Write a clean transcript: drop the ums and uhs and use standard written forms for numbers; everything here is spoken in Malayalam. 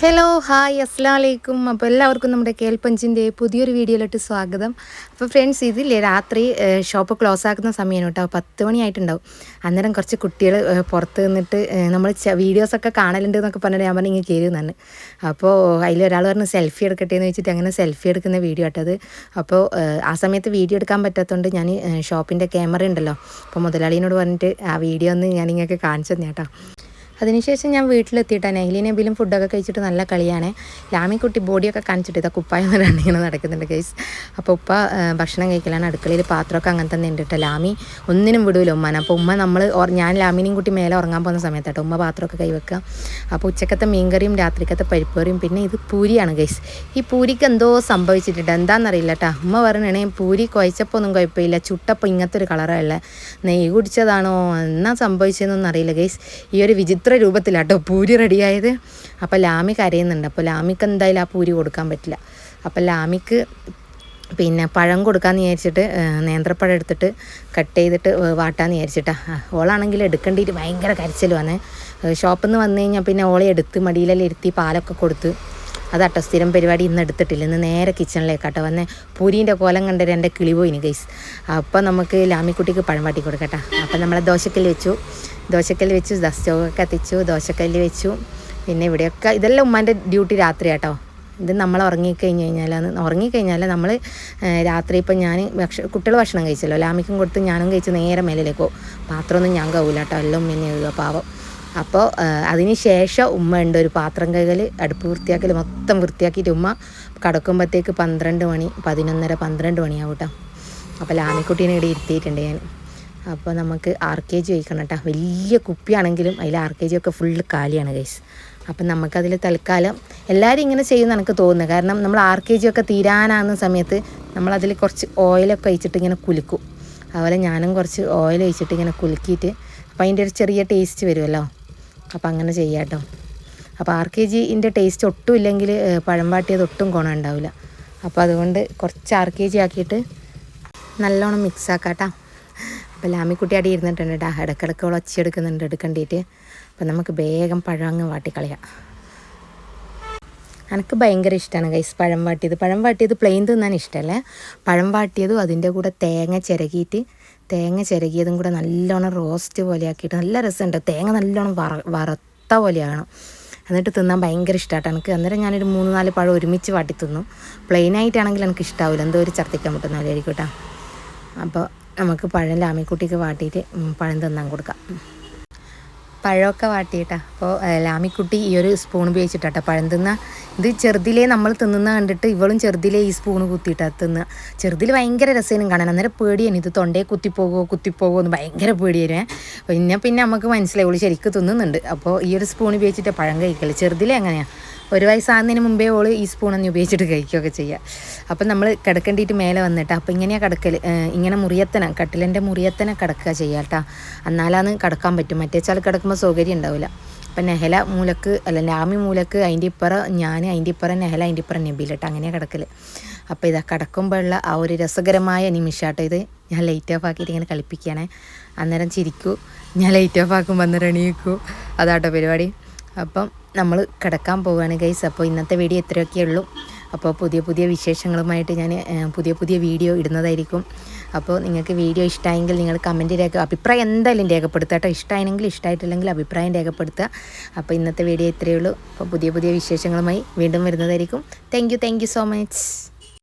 ഹലോ ഹായ് അസ്സലാമലൈക്കും. അപ്പോൾ എല്ലാവർക്കും നമ്മുടെ കേൾപ്പഞ്ചിൻ്റെ പുതിയൊരു വീഡിയോയിലോട്ട് സ്വാഗതം. അപ്പോൾ ഫ്രണ്ട്സ്, ഇതില്ലേ രാത്രി ഷോപ്പ് ക്ലോസ് ആക്കുന്ന സമയമാണ് കേട്ടോ. 10 മണിയായിട്ടുണ്ടാവും. അന്നേരം കുറച്ച് കുട്ടികൾ പുറത്ത് നിന്നിട്ട് നമ്മൾ വീഡിയോസൊക്കെ കാണലുണ്ട് എന്നൊക്കെ പറഞ്ഞിട്ട് ഞാൻ പറഞ്ഞു ഇങ്ങനെ കയറുന്നതാണ്. അപ്പോൾ അതിലൊരാൾ പറഞ്ഞ് സെൽഫി എടുക്കട്ടെ എന്ന് വെച്ചിട്ട് അങ്ങനെ സെൽഫി എടുക്കുന്ന വീഡിയോ ആട്ടത്. അപ്പോൾ ആ സമയത്ത് വീഡിയോ എടുക്കാൻ പറ്റാത്തതുകൊണ്ട് ഞാൻ ഷോപ്പിൻ്റെ ക്യാമറ ഉണ്ടല്ലോ, അപ്പോൾ മുതലാളിനോട് പറഞ്ഞിട്ട് ആ വീഡിയോ ഒന്ന് ഞാൻ ഇങ്ങനെ കാണിച്ചു തന്നെ കേട്ടോ. അതിനുശേഷം ഞാൻ വീട്ടിലെത്തിയിട്ടാണ്. നെഹ്ലിനെ ബിലും ഫുഡൊക്കെ കഴിച്ചിട്ട് നല്ല കളിയാണ്. ലാമിക്കുട്ടി ബോഡിയൊക്കെ കാണിച്ചിട്ട് ഇതാ കുപ്പായം ഇങ്ങനെ നടക്കുന്നുണ്ട് ഗൈസ്. അപ്പോൾ ഉപ്പ ഭക്ഷണം കഴിക്കലാണ്. അടുക്കളയിൽ പാത്രമൊക്കെ അങ്ങനെ തന്നെ ഉണ്ട് കേട്ടോ. ലാമി ഒന്നിനും വിടൂല ഉമ്മാനെ. അപ്പോൾ ഉമ്മ ഞാൻ ലാമിനെയും കുട്ടി മേലെ ഉറങ്ങാൻ പോകുന്ന സമയത്താട്ടോ ഉമ്മ പാത്രമൊക്കെ കൈവെക്കുക. അപ്പോൾ ഉച്ചക്കത്തെ മീൻകറിയും രാത്രിക്കത്തെ പരിപ്പറിയും പിന്നെ ഇത് പൂരിയാണ് ഗൈസ്. ഈ പൂരിക്ക് എന്തോ സംഭവിച്ചിട്ടുണ്ട്, എന്താണെന്നറിയില്ല കേട്ടോ. ഉമ്മ പറയണേ പൂരി കുഴച്ചപ്പോൾ ഒന്നും കുഴപ്പമില്ല, ചുട്ടപ്പോൾ ഇങ്ങനത്തെ ഒരു കളറല്ല, നെയ്യ് കുടിച്ചതാണോ എന്നാ സംഭവിച്ചതെന്നൊന്നും അറിയില്ല ഗൈസ്. ഈ ഒരു വിചിത്ര രൂപത്തിലാട്ടോ പൂരി റെഡിയായത്. അപ്പോൾ ലാമി കരയുന്നുണ്ട്. അപ്പോൾ ലാമിക്ക് എന്തായാലും ആ പൂരി കൊടുക്കാൻ പറ്റില്ല. അപ്പോൾ ലാമിക്ക് പിന്നെ പഴം കൊടുക്കാമെന്ന് വിചാരിച്ചിട്ട് നേന്ത്രപ്പഴം എടുത്തിട്ട് കട്ട് ചെയ്തിട്ട് വാട്ടാന്ന് വിചാരിച്ചിട്ടാണ്. ഓളാണെങ്കിൽ എടുക്കേണ്ടിയിട്ട് ഭയങ്കര കരച്ചിലുമാണ്. ഷോപ്പിൽ നിന്ന് വന്നു കഴിഞ്ഞാൽ പിന്നെ ഓളെ എടുത്ത് മടിയിലെല്ലാം ഇരുത്തി പാലൊക്കെ കൊടുത്ത് അതാട്ടോ സ്ഥിരം പരിപാടി. ഇന്ന് എടുത്തിട്ടില്ല, ഇന്ന് നേരെ കിച്ചണിലേക്കാട്ടോ വന്നേ. പൂരീൻ്റെ കോലം കണ്ടിട്ട് എൻ്റെ കിളി പോയിന് ഗൈസ്. അപ്പോൾ നമുക്ക് ലാമിക്കുട്ടിക്ക് പഴം വാട്ടി കൊടുക്കട്ടെ. അപ്പോൾ നമ്മളെ ദോശക്കല്ല് വെച്ചു, സ്റ്റൗവൊക്കെ കത്തിച്ചു, ദോശക്കല്ല് വെച്ചു. പിന്നെ ഇവിടെയൊക്കെ ഇതെല്ലാം ഉമ്മാൻ്റെ ഡ്യൂട്ടി രാത്രി ആട്ടോ. ഇത് നമ്മൾ ഉറങ്ങിക്കഴിഞ്ഞാൽ നമ്മൾ രാത്രി ഇപ്പം ഞാൻ കുട്ടികൾ ഭക്ഷണം കഴിച്ചല്ലോ, ലാമിക്കും കൊടുത്ത് ഞാനും കഴിച്ച് നേരെ മേലിലേക്ക് പോകും. പാത്രമൊന്നും ഞാൻ കവില്ല കേട്ടോ, എല്ലാം ഉമ്മ കഴുകുക പാവം. അപ്പോൾ അതിന് ശേഷം ഉമ്മ ഉണ്ട് ഒരു പാത്രം കഴുകൽ, അടുപ്പ് വൃത്തിയാക്കൽ മൊത്തം വൃത്തിയാക്കിയിട്ട് ഉമ്മ കിടക്കുമ്പോഴത്തേക്ക് 12 മണി 11:30 മണിയാവും കേട്ടോ. അപ്പോൾ ലാമിക്കുട്ടീനെ ഇവിടെ ഇരുത്തിയിട്ടുണ്ട് ഞാൻ. അപ്പോൾ നമുക്ക് RKG കഴിക്കണം കേട്ടോ. വലിയ കുപ്പിയാണെങ്കിലും അതിൽ RKG ഒക്കെ ഫുള്ള് കാലിയാണ് ഗൈസ്. അപ്പം നമുക്കതിൽ തൽക്കാലം എല്ലാവരും ഇങ്ങനെ ചെയ്യുമെന്ന് എനിക്ക് തോന്നുന്നത്. കാരണം നമ്മൾ RKG ഒക്കെ തീരാനാകുന്ന സമയത്ത് നമ്മളതിൽ കുറച്ച് ഓയിലൊക്കെ ഒഴിച്ചിട്ട് ഇങ്ങനെ കുലുക്കും. അതുപോലെ ഞാനും കുറച്ച് ഓയിൽ ഒഴിച്ചിട്ട് ഇങ്ങനെ കുലുക്കിയിട്ട് അപ്പോൾ അതിൻ്റെ ഒരു ചെറിയ ടേസ്റ്റ് വരുമല്ലോ. അപ്പോൾ അങ്ങനെ ചെയ്യാം കേട്ടോ. അപ്പോൾ RKGൻ്റെ ടേസ്റ്റ് ഒട്ടും ഇല്ലെങ്കിൽ പഴം വാട്ടിയത് ഒട്ടും ഗുണം ഉണ്ടാവില്ല. അപ്പോൾ അതുകൊണ്ട് കുറച്ച് RKG ആക്കിയിട്ട് നല്ലോണം മിക്സ് ആക്കാം കേട്ടോ. അപ്പോൾ ലാമിക്കുട്ടി അടി ഇരുന്നിട്ടുണ്ട് കേട്ടോ, ഇടയ്ക്കിടയ്ക്ക് ഒച്ചയെടുക്കുന്നുണ്ട് എടുക്കേണ്ടിയിട്ട്. അപ്പോൾ നമുക്ക് വേഗം പഴം അങ്ങ് വാട്ടിക്കളയാം. എനിക്ക് ഭയങ്കര ഇഷ്ടമാണ് ഗൈസ് പഴം വാട്ടിയത് പ്ലെയിൻ തിന്നാൻ ഇഷ്ടമല്ലേ. പഴം വാട്ടിയതും അതിൻ്റെ കൂടെ തേങ്ങ ചിരകിയതും കൂടെ നല്ലോണം റോസ്റ്റ് പോലെ ആക്കിയിട്ട് നല്ല രസമുണ്ട്. തേങ്ങ നല്ലോണം വറുത്ത പോലെയാകണം, എന്നിട്ട് തിന്നാൻ ഭയങ്കര ഇഷ്ടമാട്ടോ എനിക്ക്. അന്നേരം ഞാനൊരു 3-4 പഴം ഒരുമിച്ച് വാട്ടി തിന്നു. പ്ലെയിനായിട്ടാണെങ്കിൽ എനിക്ക് ഇഷ്ടാവില്ല, എന്തോ ഒരു ഛർദ്ദിക്കാൻ പറ്റുന്ന പോലെ ആയിരിക്കും കേട്ടോ. അപ്പോൾ നമുക്ക് പഴം ലാമിക്കുട്ടിക്ക് വാട്ടിയിട്ട് പഴം തിന്നാൻ കൊടുക്കാം. പഴമൊക്കെ വാട്ടിയിട്ടാ. അപ്പോൾ ലാമിക്കുട്ടി ഈ ഒരു സ്പൂൺ ഉപയോഗിച്ചിട്ടാട്ടോ പഴം തിന്നുക. ഇത് ചെറുതിലേ നമ്മൾ തിന്നുന്ന കണ്ടിട്ട് ഇവളും ചെറുതിലേ ഈ സ്പൂണ് കുത്തിയിട്ടാണ് തിന്നുക. ചെറുതിൽ ഭയങ്കര രസമായിരുന്നു കാണാൻ. അന്നേരം പേടിയാണ്, ഇത് തൊണ്ടയെ കുത്തിപ്പോകുമോ എന്ന് ഭയങ്കര പേടിയായിരുന്നേ. പിന്നെ നമുക്ക് മനസ്സിലായി ഓള് ശരിക്കും തിന്നുന്നുണ്ട്. അപ്പോൾ ഈ ഒരു സ്പൂൺ ഉപയോഗിച്ചിട്ട് പഴം കഴിക്കല്. ചെറുതിലേ അങ്ങനെയാണ്. 1 വയസ്സാകുന്നതിന് മുമ്പേ ഓള് ഈ സ്പൂണൊന്നും ഉപയോഗിച്ചിട്ട് കഴിക്കുകയൊക്കെ ചെയ്യുക. അപ്പം നമ്മൾ കിടക്കേണ്ടിയിട്ട് മേലെ വന്നിട്ട് അപ്പോൾ ഇങ്ങനെയാണ് കിടക്കൽ. ഇങ്ങനെ കട്ടിലിൻ്റെ മുറിയത്തനെ കിടക്കുക ചെയ്യുക കേട്ടോ. എന്നാലാണ് കിടക്കാൻ പറ്റും, മറ്റേച്ചാൽ കിടക്കുമ്പോൾ സൗകര്യം ഉണ്ടാവില്ല. അപ്പം നെഹല മൂലക്ക് ലാമി മൂലക്ക് അതിൻ്റെ ഇപ്പുറം ഞാൻ, അതിൻ്റെ ഇപ്പുറം നെഹല, അതിൻ്റെ ഇപ്പുറം നബീലിട്ട് അങ്ങനെയാണ് കിടക്കൽ. അപ്പോൾ ഇതാ കിടക്കുമ്പോഴുള്ള ആ ഒരു രസകരമായ നിമിഷമാട്ടോ ഇത്. ഞാൻ ലൈറ്റ് ഓഫ് ആക്കിയിട്ട് ഇങ്ങനെ കളിപ്പിക്കുകയാണേ. അന്നേരം ചിരിക്കൂ, ഞാൻ ലൈറ്റ് ഓഫ് ആക്കുമ്പോൾ അന്നേരം എണീക്കൂ, അതാട്ടോ പരിപാടി. അപ്പം നമ്മൾ കിടക്കാൻ പോവുകയാണ് ഗൈസ്. അപ്പോൾ ഇന്നത്തെ വീഡിയോ ഇത്രയൊക്കെ ഉള്ളൂ. അപ്പോൾ പുതിയ വിശേഷങ്ങളുമായിട്ട് ഞാൻ പുതിയ വീഡിയോ ഇടുന്നതായിരിക്കും. അപ്പോൾ നിങ്ങൾക്ക് വീഡിയോ ഇഷ്ടമായെങ്കിൽ നിങ്ങൾ കമൻറ്റ് അഭിപ്രായം എന്തായാലും രേഖപ്പെടുത്തുക കേട്ടോ. ഇഷ്ടമായെങ്കിൽ ഇഷ്ടമായിട്ടില്ലെങ്കിൽ അഭിപ്രായം രേഖപ്പെടുത്തുക. അപ്പോൾ ഇന്നത്തെ വീഡിയോ ഇത്രയേ ഉള്ളൂ. അപ്പോൾ പുതിയ വിശേഷങ്ങളുമായി വീണ്ടും വരുന്നതായിരിക്കും. Thank you so much.